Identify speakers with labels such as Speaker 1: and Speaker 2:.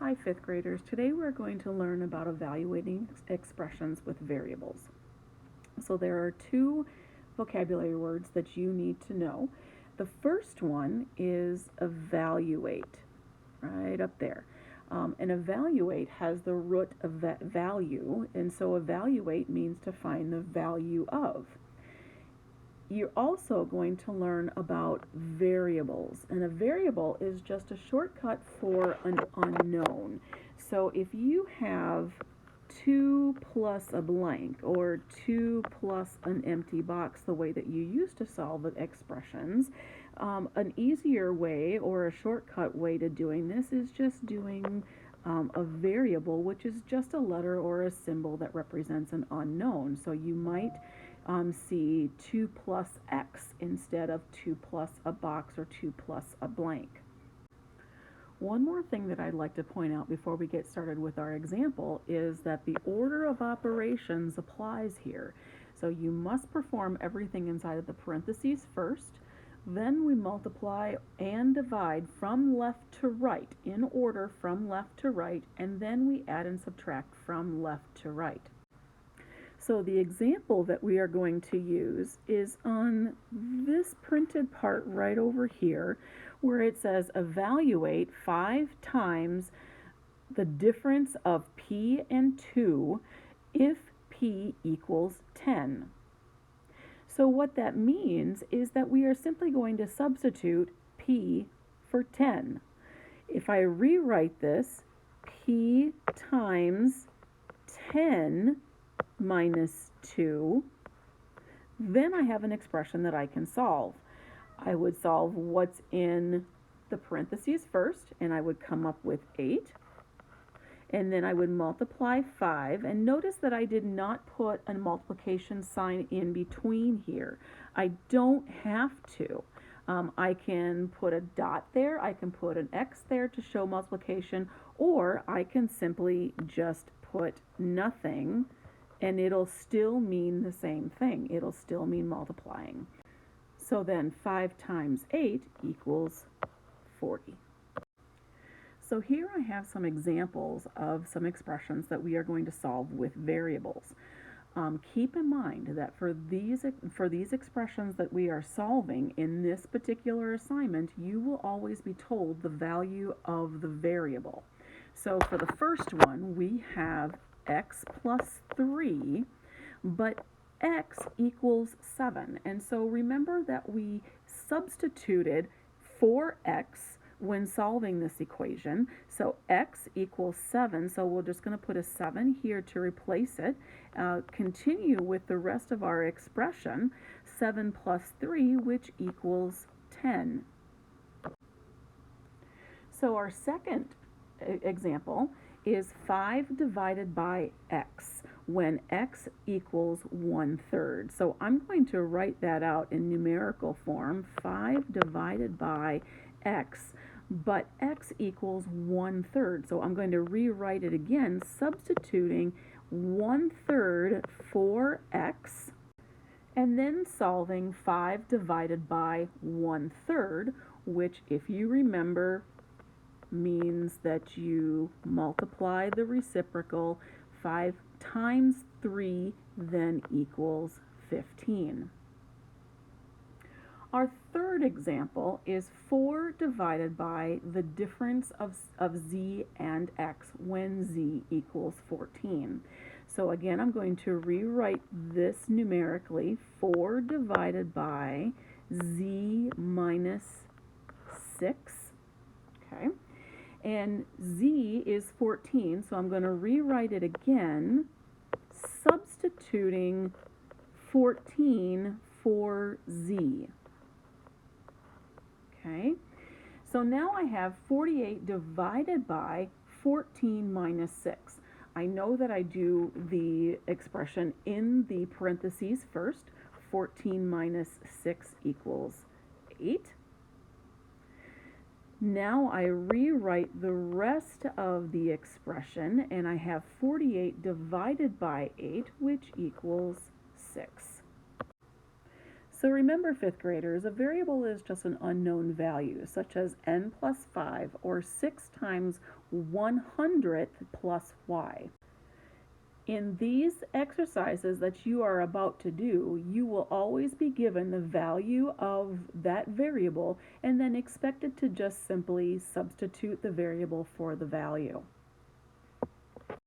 Speaker 1: Hi, fifth graders. Today we're going to learn about evaluating expressions with variables. So there are two vocabulary words that you need to know. The first one is evaluate, right up there. And evaluate has the root of value, and so evaluate means to find the value of. You're also going to learn about variables, and a variable is just a shortcut for an unknown. So if you have 2 plus a blank or 2 plus an empty box, the way that you used to solve the expressions, an easier way or a shortcut way to doing this is just doing a variable, which is just a letter or a symbol that represents an unknown. So you might see 2 plus x instead of 2 plus a box or 2 plus a blank. One more thing that I'd like to point out before we get started with our example is that the order of operations applies here. So you must perform everything inside of the parentheses first, then we multiply and divide from left to right, in order from left to right, and then we add and subtract from left to right. So the example that we are going to use is on this printed part right over here, where it says evaluate 5 times the difference of p and 2 if p equals 10. So what that means is that we are simply going to substitute p for 10. If I rewrite this, p times 10 minus 2, then I have an expression that I can solve. I would solve what's in the parentheses first, and I would come up with 8. And then I would multiply 5, and notice that I did not put a multiplication sign in between here. I don't have to. I can put a dot there, I can put an X there to show multiplication, or I can simply just put nothing, and it'll still mean the same thing. It'll still mean multiplying. So then 5 times 8 equals 40. So here I have some examples of some expressions that we are going to solve with variables. Keep in mind that for these expressions that we are solving in this particular assignment, you will always be told the value of the variable. So for the first one, we have x plus 3, but x equals 7. And so remember that we substituted for x when solving this equation. So x equals 7, so we're just going to put a 7 here to replace it. Continue with the rest of our expression, 7 plus 3, which equals 10. So our second example is 5 divided by x when x equals 1/3. So I'm going to write that out in numerical form, 5 divided by x, but x equals 1/3. So I'm going to rewrite it again, substituting 1/3 for x, and then solving 5 divided by 1/3, which, if you remember, means that you multiply the reciprocal. 5 times 3 then equals 15. Our third example is 4 divided by the difference of z and x when z equals 14. So again, I'm going to rewrite this numerically, 4 divided by z minus 6, okay? And z is 14, so I'm going to rewrite it again, substituting 14 for z. Okay, so now I have 48 divided by 14 minus 6. I know that I do the expression in the parentheses first. 14 minus 6 equals 8. Now I rewrite the rest of the expression, and I have 48 divided by 8, which equals 6. So remember, fifth graders, a variable is just an unknown value, such as n plus 5 or 6 times 100th plus y. In these exercises that you are about to do, you will always be given the value of that variable and then expected to just simply substitute the variable for the value.